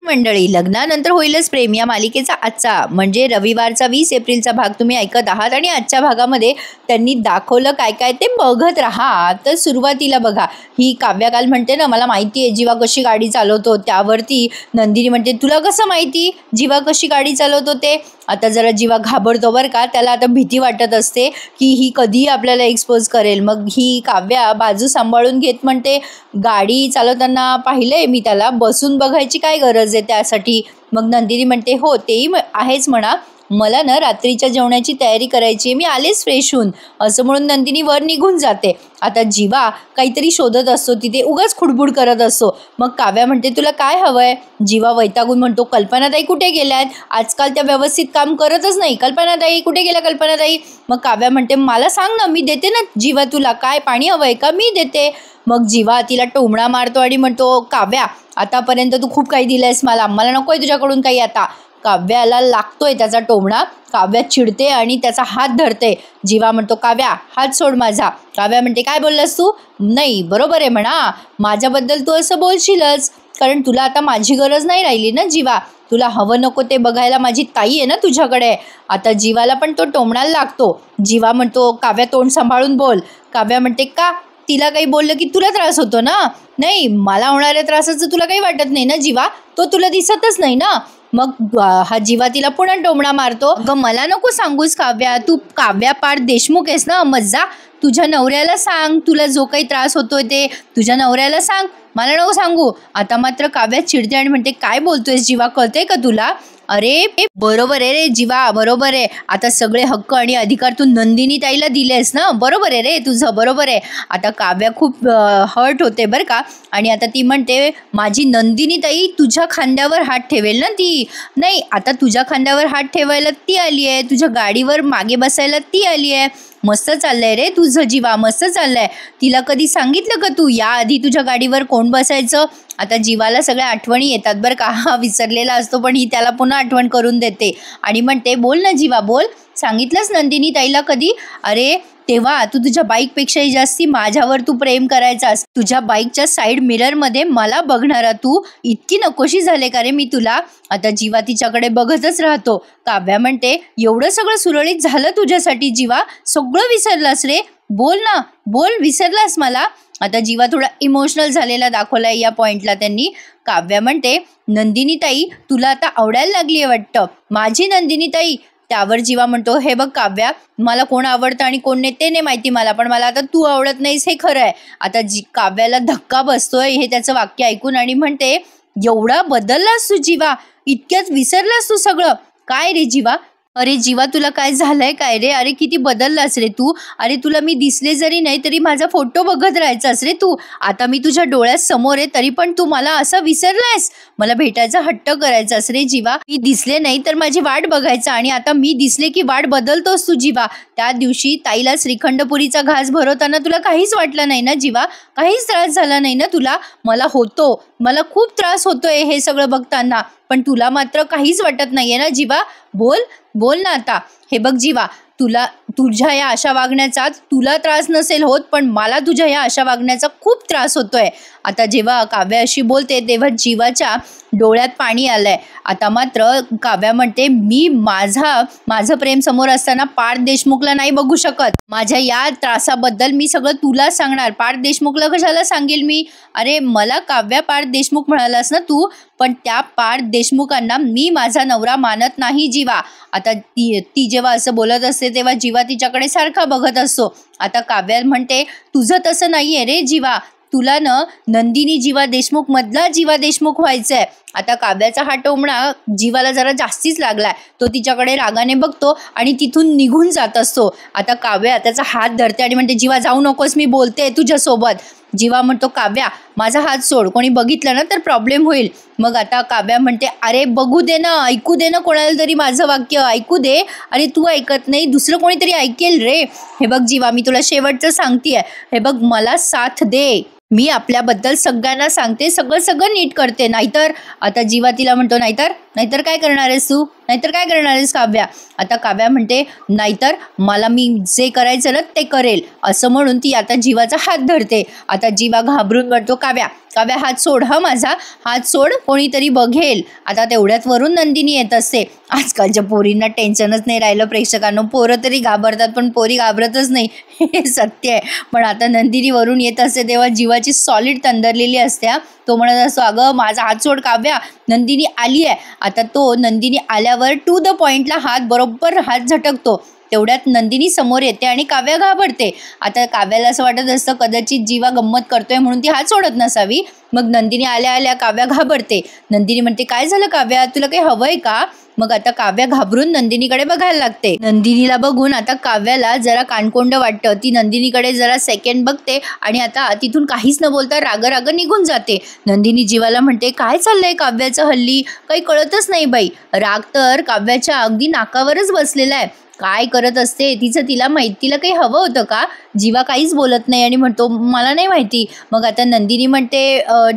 मंडळी, लग्नानंतर होईलच प्रेम या मालिकेचा आजचा म्हणजे रविवारचा 20 एप्रिलचा भाग तुम्ही ऐकत आहात आणि आजच्या भागामध्ये त्यांनी दाखवलं काय काय ते बघत राहा. तर सुरुवातीला बघा, ही काव्या काल म्हणते ना, मला माहिती आहे जीवा कशी गाडी चालवतो. त्यावरती नंदिनी म्हणते, तुला कसं माहिती जीवा कशी गाडी चालवतो ते. आता जरा जीवा घाबरतो बरं का, त्याला आता भीती वाटत असते की ही कधी आपल्याला एक्सपोज करेल. मग ही काव्या बाजू सांभाळून घेत म्हणते, गाडी चालवताना पाहिलंय मी त्याला, बसून बघायची काय गरज आहे त्यासाठी. मग नंदिनी म्हणते, हो तेही आहेच म्हणा, मला ना रात्रीच्या जेवणाची तयारी करायची आहे, मी आलेच फ्रेश होऊन, असं म्हणून नंदिनी वर निघून जाते. आता जीवा काहीतरी शोधत असतो तिथे, उगाच खुडबुड करत असतो. मग काव्या म्हणते, तुला काय हवंय. जीवा वैतागून म्हणतो, कल्पनाताई कुठे गेल्यात, आजकाल त्या व्यवस्थित काम करतच नाही. कल्पनाताई कुठे गेल्या कल्पनाताई. मग काव्या म्हणते, मला सांग ना, मी देते ना जीवा, तुला काय पाणी हवंय का, मी देते. मग जीवा तिला टोमणा मारतो आणि म्हणतो, काव्या आतापर्यंत तू खूप काही दिलंयस मला नकोय तुझ्याकडून काही आता. काव्याला लागतोय त्याचा टोमणा. काव्या चिडते आणि त्याचा हात धरते. जीवा म्हणतो, काव्या हात सोड माझा. काव्या म्हणते, काय बोललास तू. नाही बरोबर आहे म्हणा, माझ्याबद्दल तू असं बोलशीलच, कारण तुला आता माझी गरज नाही राहिली ना जीवा, तुला हवं नको ते बघायला माझी ताई आहे ना तुझ्याकडे. आता जीवाला पण तो टोमणाला लागतो. जीवा म्हणतो, काव्या तोंड सांभाळून बोल. काव्या म्हणते, का तिला काही बोललं की तुला त्रास होतो ना. नाही, मला होणाऱ्या त्रासाचं तुला काही वाटत नाही ना जीवा, तो तुला दिसतच नाही ना. मग हा जीवा तिला पुन्हा टोमणा मारतो. अगं मला नको सांगूस काव्या, तू काव्या पार देशमुख आहेस ना, मज्जा तुझ्या नवऱ्याला सांग, तुला जो काही त्रास होतोय ते तुझ्या नवऱ्याला सांग, मला नको सांगू. आता मात्र काव्या चिडते आणि म्हणते, काय बोलतोयस जीवा, कळतंय का तुला. अरे बरोबर आहे रे जीवा, बरोबर आहे, आता सगळे हक्क आणि अधिकार तू नंदिनी ताईला दिलेस ना, बरोबर आहे रे तुझं, बरोबर आहे. आता काव्या खूप हर्ट होते बरं का, आणि आता ती म्हणते, माझी नंदिनी ताई तुझ्या खांद्यावर हात ठेवेल ना ती. नाही, आता तुझ्या खांद्यावर हात ठेवायला ती आली आहे, तुझ्या गाडीवर मागे बसायला ती आली आहे. मस्त चाललंय रे तुझं जीवा, मस्त चाललंय. तिला कधी सांगितलं का तू याआधी तुझ्या गाडीवर कोण बसायचं. आता जीवाला सगळ्या आठवणी येतात बरं का, हा विसरलेला असतो पण ही त्याला पुन्हा आठवण करून देते आणि म्हणते, बोल ना जीवा बोल, सांगितलंस नंदिनी ताईला कधी. अरे तेव्हा तू तुझ्या बाईकपेक्षाही जास्ती माझ्यावर तू प्रेम करायचास. तुझ्या बाईकच्या साईड मिररमध्ये मला बघणारा तू इतकी नकोशी झाले का रे मी तुला. आता जीवा तिच्याकडे बघतच राहतो. काव्या म्हणते, एवढं सगळं सुरळीत झालं तुझ्यासाठी जीवा, सगळं विसरलास रे, बोल ना बोल, विसरलास मला. आता जीवा थोडा इमोशनल झालेला दाखवलाय या पॉइंटला त्यांनी. काव्या म्हणते, नंदिनी ताई तुला आता आवडायला लागली आहे वाटतं, माझी नंदिनी ताई. त्यावर जीवा म्हणतो, हे बघ काव्या, मला कोण आवडतं आणि कोण नाही ते नाही माहिती मला, पण मला आता तू आवडत नाहीस हे खरं आहे. आता काव्याला धक्का बसतोय हे त्याचं वाक्य ऐकून आणि म्हणते, एवढा बदललास तू जीवा, इतक्यात विसरलास तू सगळं, काय रे जीवा. अरे जीवा तुला काय झालंय काय रे, अरे किती बदललास रे तू. अरे तुला मी दिसले जरी नाही तरी माझा फोटो बघत राहायचास रे तू. आता मी तुझ्या डोळ्यात समोर आहे तरी पण तू मला असं विसरलायस, मला भेटायचा हट्ट करायचास रे जीवा. मी दिसले नाही तर माझी वाट बघायचा आणि आता मी दिसले की वाट बदलतोस तू जीवा. त्या दिवशी ताईला श्रीखंडपुरीचा घास भरवताना तुला काहीच वाटलं नाही ना जीवा, काहीच त्रास झाला नाही ना तुला. मला होतो, मला खूप त्रास होतोय हे सगळं बघताना, पण तुला मात्र काहीच वाटत नाहीये ना जीवा. बोल बोल ना आता. हे बघ जीवा, तुला तुझ्या या अशा वागण्याचा तुला त्रास नसेल होत, पण मला तुझ्या या अशा वागण्याचा खूप त्रास होतोय. आता जेव्हा काव्या अशी बोलते तेव्हा जीवाच्या डोळ्यात पाणी आलंय. आता मात्र काव्या म्हणते, मी माझं प्रेम समोर असताना पार्थ देशमुखला नाही बघू शकत. माझ्या या त्रासाबद्दल मी सगळं तुला सांगणार, पार्थ देशमुखला कशाला सांगेल मी. अरे मला काव्या पार्थ देशमुख म्हणालास ना तू, पण त्या पार्थ देशमुखांना मी माझा नवरा मानत नाही जीवा. आता ती जेव्हा असं बोलत असते तेव्हा जीवा तिच्याकडे सारखा बघत असतो. आता काव्या म्हणते, तुझं तसं नाही आहे रे जीवा, तुला नंदिनी जीवा देशमुख मधला जीवा देशमुख व्हायचंय. आता काव्याचा हा टोमणा जीवाला जरा जास्तीच लागलाय. तो तिच्याकडे रागाने बघतो आणि तिथून निघून जात असतो. आता काव्या त्याचा हात धरते आणि म्हणते, जीवा जाऊ नकोस, मी बोलते तुझ्यासोबत. जीवा म्हणतो, काव्या माझा हात सोड, कोणी बघितलं ना तर प्रॉब्लेम होईल. मग आता काव्या म्हणते, अरे बघू दे ना, ऐकू दे ना, कोणाला तरी माझं वाक्य ऐकू दे. अरे तू ऐकत नाही, दुसरं कोणीतरी ऐकेल रे. हे बघ जीवा, मी तुला शेवटचं सांगतेय, हे बघ मला साथ दे, मी आपल्याबद्दल सगळ्यांना सांगते, सगळं नीट करते. नाहीतर आता जीवा तिला म्हणतो, नाहीतर काय करणार आहेस तू, नाहीतर काय करणार आहेस काव्या. आता काव्या म्हणते, नाहीतर मला मी जे करायचं ना ते करेल, असं म्हणून ती आता जीवाचा हात धरते. आता जीवा घाबरून म्हणतो, काव्या काव्या हात सोड, हा माझा हात सोड, कोणीतरी बघेल. आता तेवढ्यात वरून नंदिनी येत असते. आजकालच्या पोरींना टेन्शनच नाही राहिलं प्रेक्षकांनो. पोरं तरी घाबरतात पण पोरी घाबरतच नाही, हे सत्य आहे. पण आता नंदिनी वरून येत असते तेव्हा जीवाची सॉलिड तंदरलेली असते. तो म्हणत असतो, अगं माझा हात सोड काव्या, नंदिनी आली आहे. आता तो नंदिनी आल्यावर टू द पॉइंटला बरोबर हात झटकतो. तेवढ्यात नंदिनी समोर येते आणि काव्या घाबरते. आता काव्याला असं वाटत असतं कदाचित जीवा गंमत करतोय म्हणून ती हात सोडत नसावी. मग नंदिनी आल्या आल्या काव्या घाबरते. नंदिनी म्हणते, काय झालं काव्या, तुला काही हवंय का? मग आता काव्या घाबरून नंदिनीकडे बघायला लागते. नंदिनीला बघून आता काव्याला जरा कानकोंड वाटतं. ती नंदिनीकडे जरा सेकंड बघते आणि आता तिथून काहीच न बोलता राग निघून जाते. नंदिनी जीवाला म्हणते, काय चाललंय काव्याचं हल्ली, काही कळतच नाही बाई. राग तर काव्याच्या अगदी नाकावरच बसलेला आहे. काय करत असते तिला माहिती. तिला काही हवं होतं का? जीवा काहीच बोलत नाही आणि म्हणतो, मला नाही माहिती. मग आता नंदिनी म्हणते,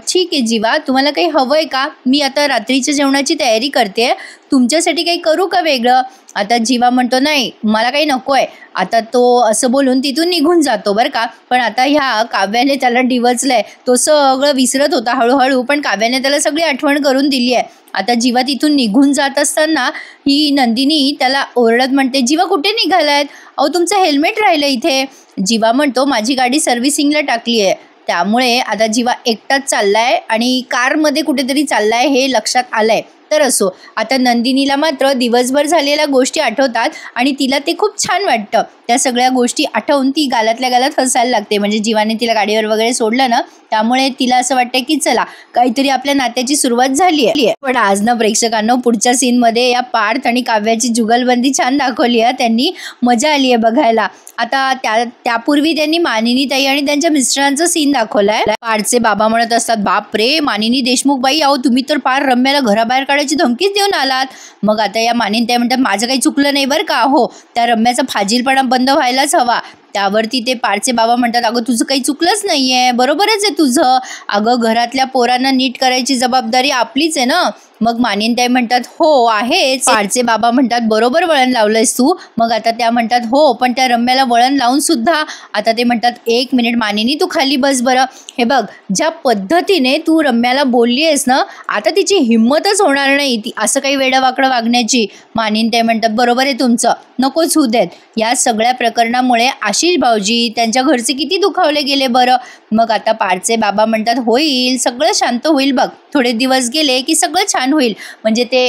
ठीक आहे जीवा, तुम्हाला काही हवंय का? मी आता रात्रीच्या जेवणाची तयारी करते, तुमच्यासाठी काही करू का वेगळं? आता जीवा म्हणतो, नाही मला काही नको आहे. आता तो असं बोलून तिथून निघून जातो बरं का. पण आता ह्या काव्याने त्याला डिवचलंय. तो सगळं विसरत होता हळूहळू, पण काव्याने त्याला सगळी आठवण करून दिली आहे. आता जीवा तिथून निघून जात असताना ही नंदिनी त्याला ओरडत म्हणते, जीवा कुठे निघालायत? अहो तुमचं हेल्मेट राहिलं इथे. जीवा म्हणतो, माझी गाडी सर्व्हिसिंगला टाकली आहे, त्यामुळे आता जीवा एकटाच चाललाय आणि कारमध्ये कुठेतरी चाललाय हे लक्षात आलंय. तर असो, आता नंदिनीला मात्र दिवसभर झालेल्या गोष्टी आठवतात आणि तिला ते खूप छान वाटतं. त्या सगळ्या गोष्टी आठवून ती गालातल्या गालात हसायला लागते. म्हणजे जीवाने तिला गाडीवर वगैरे सोडलं ना, त्यामुळे तिला असं वाटतं की चला काहीतरी आपल्या नात्याची सुरुवात झाली आहे. पण आज ना प्रेक्षकांनो, पुढच्या सीनमध्ये या पार्थ आणि काव्याची जुगलबंदी छान दाखवली आहे. त्यांनी मजा आली आहे बघायला. आता त्यापूर्वी त्यांनी मानिनी ताई आणि त्यांच्या मिस्टरांचं सीन दाखवलाय. पार्थचे बाबा म्हणत असतात, बाप रे मानिनी देशमुख बाई, अहो तुम्ही तर पार रम्याला घराबाहेर काढायची धमकीच देऊन आलात. मग आता या मानिनी ताई म्हणतात, माझं काही चुकलं नाही बरं का. हो, त्या रम्याचा फाजीलपणा बंद व्हायलाच हवा. त्यावरती ते पार्थचे बाबा म्हणतात, अगं तुझं काही चुकलंच नाहीये, बरोबरच आहे तुझं. अगं घरातल्या पोरांना नीट करायची जबाबदारी आपलीच आहे ना. मग मानिनताई म्हणतात, हो आहेच. पार्थचे बाबा म्हणतात, बरोबर वळण लावलंयस तू. मग आता त्या म्हणतात, हो पण त्या रम्याला वळण लावून सुद्धा. आता ते म्हणतात, एक मिनिट मानिनी, तू खाली बस बरं. हे बघ, ज्या पद्धतीने तू रम्याला बोलली आहेस ना, आता तिची हिंमतच होणार नाही ती असं काही वेडवाकडं वागण्याची. मानिनताई म्हणतात, बरोबर आहे तुमचं, नकोच होऊ देत. या सगळ्या प्रकरणामुळे आशिष भाऊजी त्यांच्या घरचे किती दुखावले गेले बरं. मग आता पार्थचे बाबा म्हणतात, होईल, सगळं शांत होईल बघ, थोडे दिवस गेले की सगळं छान होईल. म्हणजे ते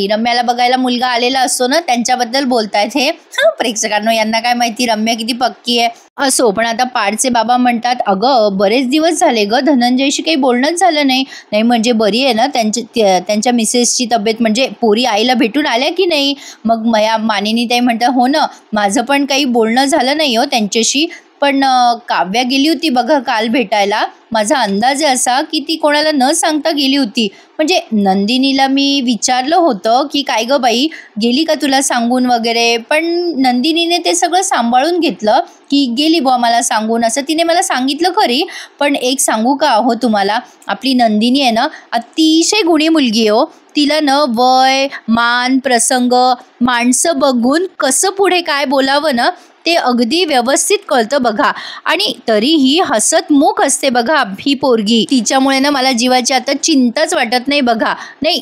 रम्याला बघायला मुलगा आलेला असतो ना, त्यांच्याबद्दल बोलतायत हे. प्रेक्षकांनो, यांना काय माहिती रम्या किती पक्की आहे. असो, पण आता पार्थचे बाबा म्हणतात, अगं बरेच दिवस झाले ग, धनंजयशी काही बोलणंच झालं नाही. म्हणजे बरी आहे ना त्यांच्या मिसेसची तब्येत, म्हणजे पोरी आईला भेटून आल्या की नाही. मग मानिनी ताई म्हणतात, हो ना, माझं पण काही बोलणं झालं नाही हो त्यांच्याशी. पण काव्या गेली होती बघा काल भेटायला. माझा अंदाज आहे असा की ती कोणाला न सांगता गेली होती. म्हणजे नंदिनीला मी विचारलं होतं की काय गं बाई, गेली का तुला सांगून वगैरे, पण नंदिनीने ते सगळं सांभाळून घेतलं की गेली बुवा मला सांगून, असं तिने मला सांगितलं खरी. पण एक सांगू का हो तुम्हाला, आपली नंदिनी आहे ना, अतिशय गुणी मुलगी आहे हो. तिला न वय, मान, प्रसंग, माणसं बघून कसं पुढे काय बोलावं ना, ते अगदी व्यवस्थित कळतं बघा. आणि तरीही हसतमुख असते बघा ही पोरगी. तिच्यामुळे ना मला जीवाची आता चिंताच वाटत नाही बघा. नाही,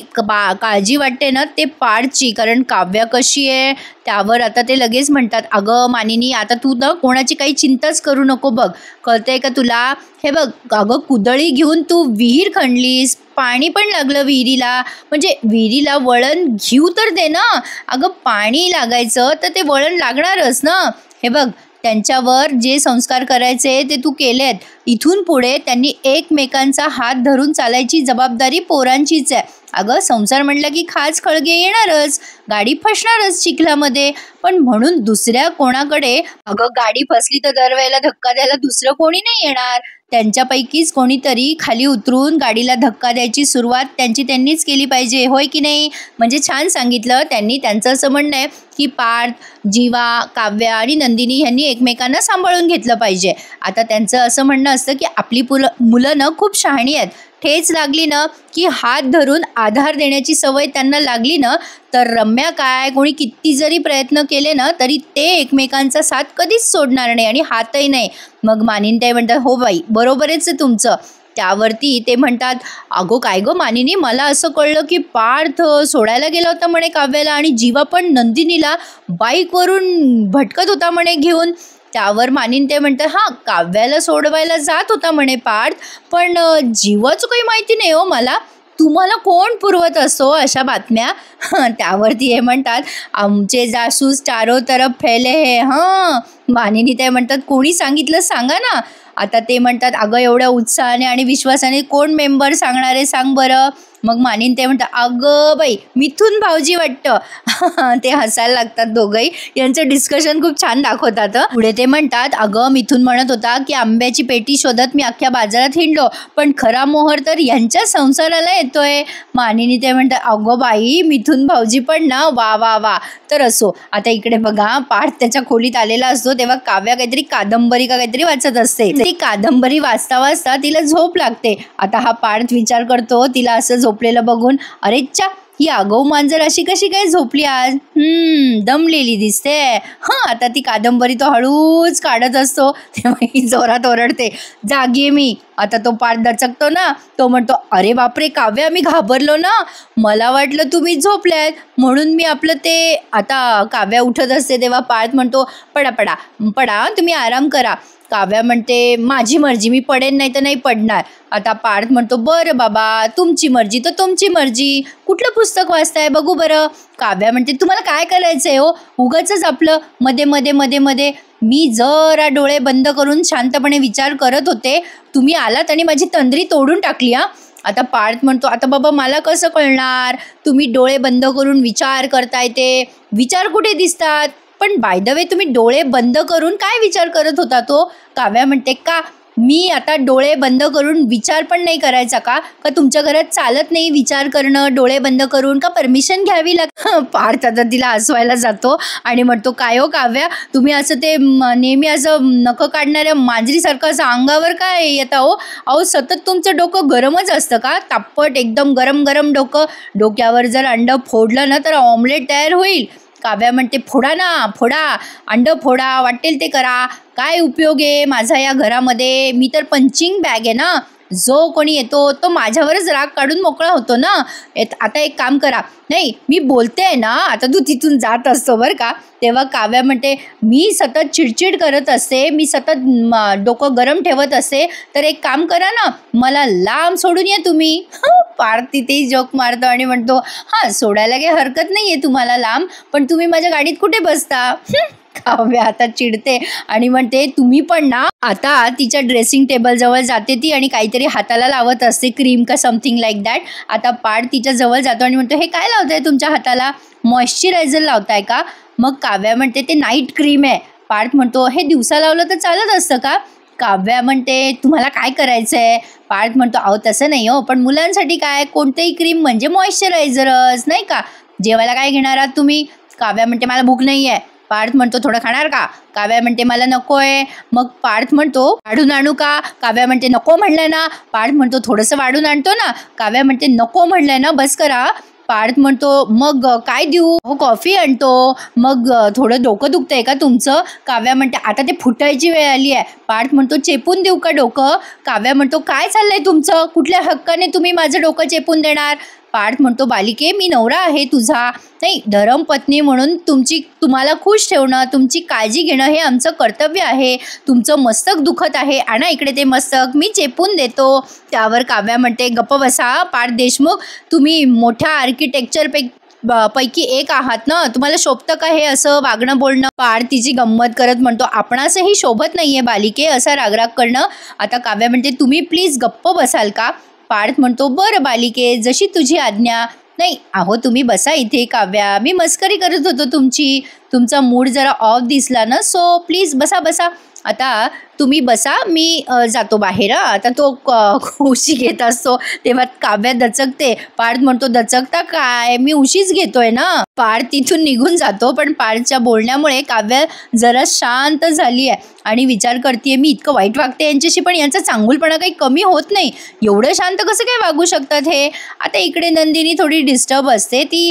काळजी वाटते ना ते पार्थची, कारण काव्या कशी आहे त्यावर आता ते लगेच म्हणतात, अगं मानिनी, आता तू ना कोणाची काही चिंताच करू नको बघ, कळतंय का तुला. हे बघ अगं, कुदळी घेऊन तू विहीर खणलीस, पाणी पण लागलं विहिरीला. म्हणजे विहिरीला वळण घेऊ तर दे ना. अगं पाणी लागायचं तर ते वळण लागणारच ना. हे बघ, त्यांच्यावर जे संस्कार करायचे ते तू केलेत. इथून पुढे त्यांनी एकमेकांचा हात धरून चालायची जबाबदारी पोरांचीच आहे. अगं संसार म्हटलं की खाच खळगे येणारच, गाडी फसणारच चिखलामध्ये. पण म्हणून दुसऱ्या कोणाकडे, अगं गाडी फसली तर दरवेळेला धक्का द्यायला दुसरं कोणी नाही येणार. त्यांच्यापैकीच कोणीतरी खाली उतरून गाडीला धक्का द्यायची सुरुवात त्यांनीच केली पाहिजे, होय की नाही. म्हणजे छान सांगितलं त्यांनी. त्यांचं असं म्हणणं आहे की पार्थ, जीवा, काव्या आणि नंदिनी यांनी एकमेकांना सांभाळून घेतलं पाहिजे. आता त्यांचं असं म्हणणं असतं की आपली मुलं ना खूप शहाणी आहेत. ठेच लागली ना की हात धरून आधार देण्याची सवय त्यांना लागली ना, तर रम्या काय, कोणी किती जरी प्रयत्न केले ना तरी ते एकमेकांचा साथ कधीच सोडणार नाही आणि हातही नाही. मग मानिनताई म्हणतात, हो बाई बरोबरच आहे तुमचं. त्यावरती ते म्हणतात, अगो काय गं मानिनी, मला असं कळलं की पार्थ सोडायला गेला होता म्हणे काव्याला, आणि जीवा पण नंदिनीला बाईकवरून भटकत होता म्हणे घेऊन. त्यावर मानिनी ते म्हणतात, हां काव्याला सोडवायला जात होता म्हणे पार्थ, पण जीवाचं काही माहिती नाही हो मला. तुम्हाला कोण पुरवत असो अशा बातम्या? त्यावरती हे म्हणतात, आमचे जासूस चारो तरफ फैले हे. मानिनी ते म्हणतात, कोणी सांगितलं सांगा ना. आता ते म्हणतात, अगं एवढ्या उत्साहाने आणि विश्वासाने कोण मेंबर सांगणार आहे सांग बरं. मग मानिनी ते म्हणतात, अगं बाई मिथून भाऊजी वाटतं. ते हसायला लागतात दोघंही. यांचं डिस्कशन खूप छान दाखवतात. पुढे ते म्हणतात, अगं मिथून म्हणत होता की आंब्याची पेटी शोधत मी अख्ख्या बाजारात हिंडलो, पण खरा मोहर तर यांच्या संसाराला येतोय. मानिनी ते म्हणतात, अगं बाई मिथून भाऊजी पण ना, वा वा वा. तर असो, आता इकडे बघा, पार्थ त्याच्या खोलीत आलेला असतो तेव्हा काव्या काहीतरी कादंबरी का काहीतरी वाचत असते. ती कादंबरी वाचता वाचता तिला झोप लागते. आता हा पार्थ विचार करतो तिला असं झोपलेलं बघून, अरे चा, ही आगाऊ मांजर अशी कशी काय झोपली आज, दमलेली दिसते. आता ती कादंबरी तो हळूच काढत असतो तेव्हा ही जोरात ओरडते, जागी मी. आता तो पार्थ दचकतो ना, तो म्हणतो, अरे बापरे काव्या, मी घाबरलो ना, मला वाटलं तुम्ही झोपल्यात म्हणून मी आपलं ते. आता काव्या उठत असते तेव्हा पार्थ म्हणतो, पडा पडा पडा, तुम्ही आराम करा. काव्या म्हणते, माझी मर्जी, मी पडेन नाही तर नाही पडणार. आता पार्थ म्हणतो, बरं बाबा तुमची मर्जी तर तुमची मर्जी, कुठलं पुस्तक वाचताय बघू बरं. काव्या म्हणते, तुम्हाला काय करायचं आहे हो, उगाचच आपलं मध्ये मध्ये मध्ये मध्ये. मी जरा डोळे बंद करून शांतपणे विचार करत होते, तुम्ही आलात आणि माझी तंद्री तोडून टाकली. आता पार्थ म्हणतो, आता बाबा मला कसं कळणार, तुम्ही डोळे बंद करून विचार करताय ते, विचार कुठे दिसतात. पण बाय द वे तुम्ही डोळे बंद करून काय विचार करत होता तो. काव्या म्हणते, का मी आता डोळे बंद करून विचार पण नाही करायचा का तुमच्या घरात चालत नाही विचार करणं डोळे बंद करून, का परमिशन घ्यावी लागते. पार्थ आता तिला हसवायला जातो आणि म्हणतो, काय हो काव्या, तुम्ही असं ते नेहमी असं नखं काढणाऱ्या मांजरीसारखं असं अंगावर काय येता हो. अहो सतत तुमचं डोकं गरमच असतं का, तापट एकदम गरम गरम डोकं. डोक्यावर जर अंड फोडलं ना तर ऑमलेट तयार होईल. काव्या म्हणते, फोडा ना फोडा, अंड फोडा, वाटेल ते करा, काय उपयोग आहे माझा या घरामध्ये, मी तर पंचिंग बॅग आहे ना, जो कोणी येतो तो माझ्यावरच राग काढून मोकळा होतो ना. आता एक काम करा, नाही मी बोलते आहे ना, आता तू तिथून जात असतो बरं का. तेव्हा काव्या म्हणते, मी सतत चिडचिड करत असते, मी सतत डोकं गरम ठेवत असते, तर एक काम करा ना, मला लांब सोडून या तुम्ही. पार्थ तिथेही जोक मारतो आणि म्हणतो, हां सोडायला काही हरकत नाही आहे तुम्हाला लांब, पण तुम्ही माझ्या गाडीत कुठे बसता. काव्या आता चिडते आणि म्हणते, तुम्ही पण ना. आता तिच्या ड्रेसिंग टेबल जवळ जाते ती आणि काहीतरी हाताला लावत असते, क्रीम का समथिंग लाईक दॅट. आता पार्थ तिच्या जवळ जातो आणि म्हणतो, हे काय लावताय तुमच्या हाताला, मॉइश्चरायझर लावताय का. मग काव्या म्हणते, ते नाईट क्रीम आहे. पार्थ म्हणतो, हे दिवसा लावलं तर चालत असतं का. काव्या म्हणते, तुम्हाला काय करायचं आहे. पार्थ म्हणतो, अहो तसं नाही हो, पण मुलांसाठी काय, कोणतेही क्रीम म्हणजे मॉइश्चरायझरच नाही का. जेवायला काय घेणार आहात तुम्ही. काव्या म्हणते, मला भूक नाही आहे. पार्थ म्हणतो, थोडं खाणार का. काव्या म्हणते, मला नको आहे. मग पार्थ म्हणतो, वाढून आणू का. काव्या म्हणते, नको म्हणलंय ना. पार्थ म्हणतो, थोडंसं वाढून आणतो ना. काव्या म्हणते, नको म्हणलंय ना, बस करा. पार्थ म्हणतो, मग काय देऊ. हो कॉफी आणतो. मग थोडं डोकं दुखतंय का तुमचं. काव्या म्हणते, आता ते फुटायची वेळ आली आहे. पार्थ म्हणतो, चेपून देऊ का डोकं. काव्या म्हणतो, काय चाललंय तुमचं, कुठल्या हक्काने तुम्ही माझं डोकं चेपून देणार. पार्थ म्हणतो, बालिके मी नवरा आहे तुझा, नाही धर्मपत्नी म्हणून तुम्हाला खुश ठेवणं, तुमची काळजी घेणं हे आमचं कर्तव्य आहे. तुमचं मस्तक दुखत आहे, आणा इकडे ते मस्तक, मी चेपून देतो. त्यावर काव्या म्हणते, गप्प बसा पार्थ देशमुख, तुम्ही मोठ्या पैकी एक आहात ना, तुम्हाला शोभतं का हे असं वागणं बोलणं. पार्थ तिची गंमत करत म्हणतो, आपणासही शोभत नाहीये बालिके असा रागराग करणं. आता काव्या म्हणते, तुम्ही प्लीज गप्प बसाल का. पार्थ म्हणतो, बरं बालिके, जशी तुझी आज्ञा. नाही अहो तुम्ही बसा इथे. काव्या, मी मस्करी करत होतो तुमचा मूड जरा ऑफ दिसला ना, सो प्लीज बसा बसा. आता तुम्ही बसा, मी जातो बाहेर. आता तो उशी घेत असतो तेव्हा काव्या दचकते. पार्थ म्हणतो, दचकता काय, मी उशीच घेतोय ना. पार्थ तिथून निघून जातो. पण पार्थच्या बोलण्यामुळे काव्या जरा शांत झाली आहे आणि विचार करते, मी इतकं वाईट वागते यांच्याशी, पण यांचा चांगुलपणा काही कमी होत नाही, एवढं शांत कसं काय वागू शकतात हे. आता इकडे नंदिनी थोडी डिस्टर्ब असते, ती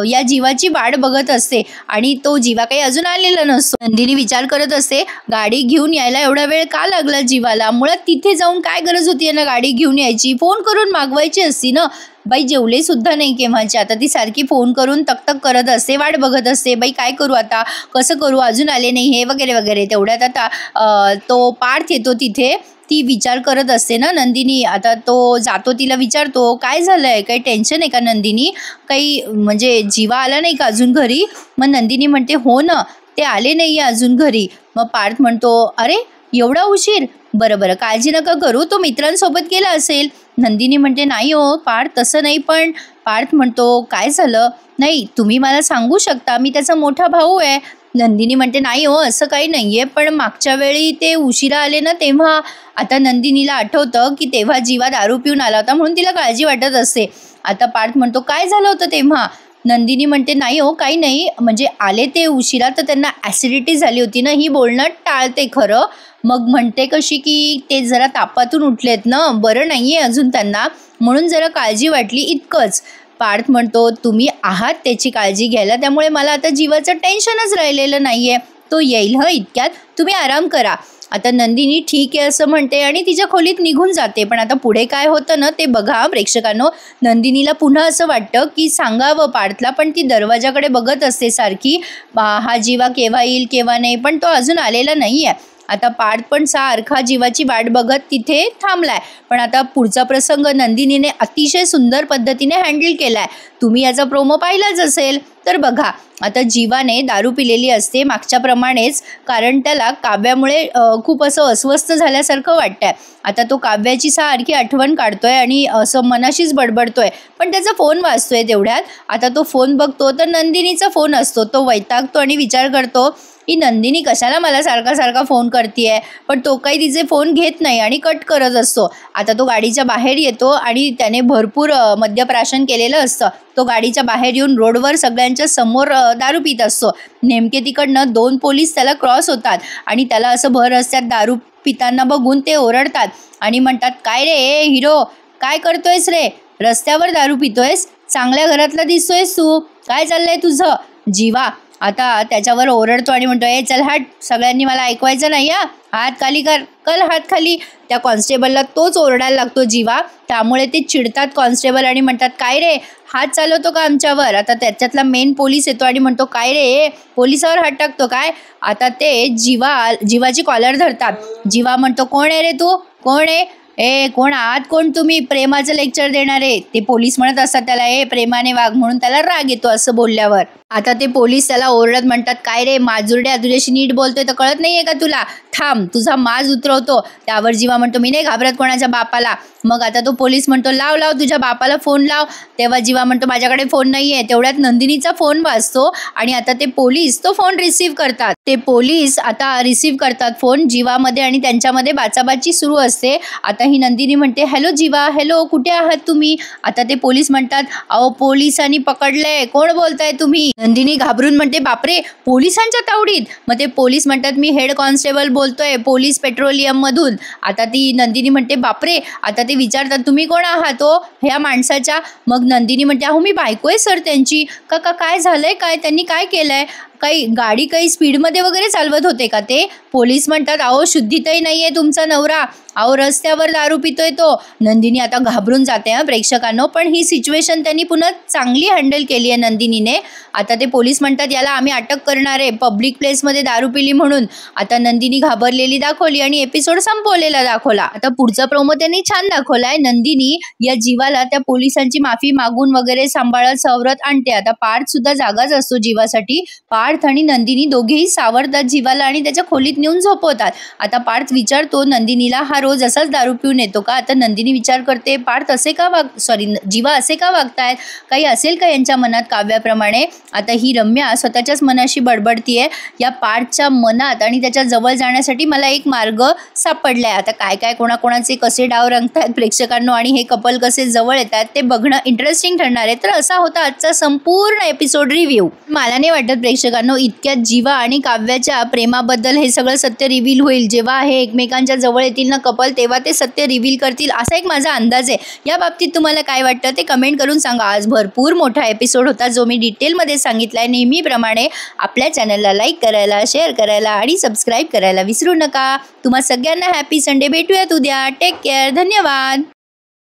या जीवाची वाट बघत असते आणि तो जीवा काही अजून आलेला नसतो. नंदिनी विचार करत असते, गाडी घेऊन यायला एवढा एवढा वेळ का लागला जीवाला, मुळात तिथे जाऊन काय गरज होती यांना गाडी घेऊन यायची, फोन करून मागवायची असती ना. बाई जेवले सुद्धा नाही केव्हाची, आता ती सारखी फोन करून तक करत असते, वाट बघत असते, बाई काय करू आता, कसं करू, अजून आले नाही हे वगैरे वगैरे. तेवढ्यात आता तो पार्थ येतो तिथे. ती विचार करत असते ना नंदिनी. आता तो जातो, तिला विचारतो काय झालंय, काही टेन्शन आहे का नंदिनी, काही म्हणजे जीवा आला नाही का अजून घरी. मग नंदिनी म्हणते हो ना, ते आले नाही आहे अजून घरी. मग पार्थ म्हणतो अरे एवढा उशीर, बरं बरं काळजी नका करू, तो मित्रांसोबत गेला असेल. नंदिनी म्हणते नाही हो पार्थ, तसं नाही. पण पार्थ म्हणतो काय झालं, नाही तुम्ही मला सांगू शकता, मी त्याचा मोठा भाऊ आहे. नंदिनी म्हणते नाही हो असं काही नाही आहे, पण मागच्या वेळी ते उशिरा आले ना तेव्हा. आता नंदिनीला आठवतं की तेव्हा जीवा दारू पिऊन आला होता म्हणून तिला काळजी वाटत असते. आता पार्थ म्हणतो काय झालं होतं तेव्हा. नंदिनी म्हणते नाही हो काही नाही, म्हणजे आले ते उशिरा तर त्यांना ॲसिडिटी झाली होती ना. ही बोलणं टाळते खरं. मग म्हणते कशी की ते जरा तापातून उठलेत ना, बरं नाही आहे अजून त्यांना, म्हणून जरा काळजी वाटली इतकंच. पार्थ म्हणतो तुम्ही आहात त्याची काळजी घ्यायला, त्यामुळे मला आता जीवाचं टेन्शनच राहिलेलं नाही आहे, तो येईल इतक्यात, तुम्ही आराम करा. आता नंदिनी ठीक आहे असं म्हणते आणि तिच्या खोलीत निघून जाते. पण आता पुढे काय होतं ना ते बघा प्रेक्षकांनो. नंदिनीला पुन्हा असं वाटतं की सांगावं पार्थला, पण ती दरवाजाकडे बघत असते सारखी, हा जीवा केव्हा येईल केव्हा नाही, पण तो अजून आलेला नाही आहे. आता पार्थ पण सारखा जीवाची वाट बघत तिथे थांबलाय. पण आता पुढचा प्रसंग नंदिनीने अतिशय सुंदर पद्धतीने हँडल केलाय. तुम्ही याचा प्रोमो पाहिलाच असेल. तर बघा आता जीवाने दारू पिलेली असते मागच्याप्रमाणेच, कारण त्याला काव्यामुळे खूप असं अस्वस्थ झाल्यासारखं वाटतंय. आता तो काव्याची सारखी आठवण काढतोय आणि असं मनाशीच बडबडतोय. पण त्याचा फोन वाजतोय तेवढ्यात. आता तो फोन बघतो तर नंदिनीचा फोन असतो. तो वैतागतो आणि विचार करतो ही नंदिनी कशाला मला सारखा सारखा फोन करते. पण तो काही तिचे फोन घेत नाही आणि कट करत असतो. आता तो गाडीच्या बाहेर येतो आणि त्याने भरपूर मद्यप्राशन केलेलं असतं. तो गाडीच्या बाहेर येऊन रोडवर सगळ्यांच्या समोर दारू पित असतो. नेमके तिकडनं 2 पोलीस त्याला क्रॉस होतात आणि त्याला असं भर रस्त्यात दारू पिताना बघून ते ओरडतात आणि म्हणतात काय रे हिरो, काय करतोयस रे, रस्त्यावर दारू पितोयस, चांगल्या घरातला दिसतोयस तू, काय चाललंय तुझं. जीवा आता त्याच्यावर ओरडतो आणि म्हणतो ए चल हट, सगळ्यांनी मला ऐकवायचं नाही, हात खाली कर, हात खाली. त्या कॉन्स्टेबलला तोच ओरडायला लागतो जीवा. त्यामुळे ते चिडतात कॉन्स्टेबल आणि म्हणतात काय रे हात चालवतो का आमच्यावर. आता त्याच्यातला मेन पोलीस येतो आणि म्हणतो काय रे पोलिसावर हात टाकतो काय. आता ते जीवाची कॉलर धरतात. जीवा म्हणतो कोण आहे रे तू, कोण आहे, ए कोण आहात, कोण तुम्ही, प्रेमाचं लेक्चर देणारे. ते पोलीस म्हणत असतात त्याला ए प्रेमाने वाग, म्हणून त्याला राग येतो असं बोलल्यावर. आता ते पोलीस त्याला ओरडत म्हणतात काय रे माजुरड्या, तुझ्याशी नीट बोलतोय तर कळत नाहीये का तुला, थांब तुझा माज उतरवतो. त्यावर जीवा म्हणतो मी नाही घाबरत कोणाच्या बापाला. मग आता तो पोलीस म्हणतो लाव तुझ्या बापाला फोन लाव. तेव्हा जीवा म्हणतो माझ्याकडे फोन नाहीये. तेवढ्यात नंदिनीचा फोन वाजतो आणि आता ते पोलीस तो फोन रिसीव्ह करतात. ते पोलीस आता रिसीव्ह करतात फोन जीवामध्ये आणि त्यांच्यामध्ये बाचाबाची सुरू असते. आता ही नंदिनी म्हणते हॅलो जीवा, हॅलो कुठे आहात तुम्ही. आता ते पोलीस म्हणतात अहो पोलिसांनी पकडलंय, कोण बोलताय तुम्ही. नंदिनी घाबरून म्हणते बापरे पोलिसांच्या तावडीत. मग ते पोलीस म्हणतात मी हेड कॉन्स्टेबल बोलतोय पोलीस पेट्रोलियम मधून. आता ती नंदिनी म्हणते बापरे. आता ते विचारतात तुम्ही कोण आहात हो ह्या माणसाच्या. मग नंदिनी म्हणते अहो मी बायको आहे सर त्यांची. का काय झालंय, काय त्यांनी काय केलंय, काही गाडी काही स्पीडमध्ये वगैरे चालवत होते का ते. पोलीस म्हणतात अहो शुद्धीतही नाहीये तुमचा नवरा, अहो रस्त्यावर दारू पितोय तो. नंदिनी आता घाबरून जाते प्रेक्षकांनो. पण ही सिच्युएशन त्यांनी पुन्हा चांगली हँडल केली आहे नंदिनीने. आता ते पोलीस म्हणतात याला आम्ही अटक करणार आहे पब्लिक प्लेसमध्ये दारू पिली म्हणून. आता नंदिनी घाबरलेली दाखवली आणि एपिसोड संपवलेला दाखवला. आता पुढचा प्रोमो त्यांनी छान दाखवलाय. नंदिनी या जीवाला त्या पोलिसांची माफी मागून वगैरे सांभाळत सवरत आणते. आता पार्थ सुद्धा जागाच असतो जीवासाठी. पार्थ आणि नंदिनी दोघेही सावरतात जीवाला आणि त्याच्या खोलीत नेऊन झोपवतात. आता पार्थ विचारतो नंदिनीला हा रोज असाच दारू पिऊन येतो का. आता नंदिनी विचार करते पार्थ असे का जीवा असे का वागतायत, काही असेल का यांच्या मनात काव्याप्रमाणे. आता ही रम्या स्वतःच्याच मनाशी बडबडतीये. या पार्थच्या मनात आणि त्याच्या जवळ जाण्यासाठी मला एक मार्ग सापडलाय. आता काय काय कोणाकोणाचे कसे डाव रंगतायत प्रेक्षकांनो आणि हे कपल कसे जवळ येतात ते बघणं इंटरेस्टिंग ठरणार आहे. तर असा होता आजचा संपूर्ण एपिसोड रिव्ह्यू. मला नाही वाटत प्रेक्षकांनो मित्रांनो, इतक्यात जीवा आणि काव्याच्या प्रेमाबद्दल हे सगळं सत्य रिव्हील होईल. जेव्हा हे एकमेकांच्या जवळ येतील ना कपल, तेव्हा ते सत्य रिव्हील करतील, असा एक माझा अंदाज आहे. या बाबतीत तुम्हाला काय वाटतं ते कमेंट करून सांगा. आज भरपूर मोठा एपिसोड होता जो मी डिटेलमध्ये सांगितला आहे. नेहमीप्रमाणे आपल्या चॅनलला लाईक करायला, शेअर करायला आणि सबस्क्राईब करायला विसरू नका. तुम्हा सगळ्यांना हॅपी संडे. भेटूयात उद्या. Take care. धन्यवाद.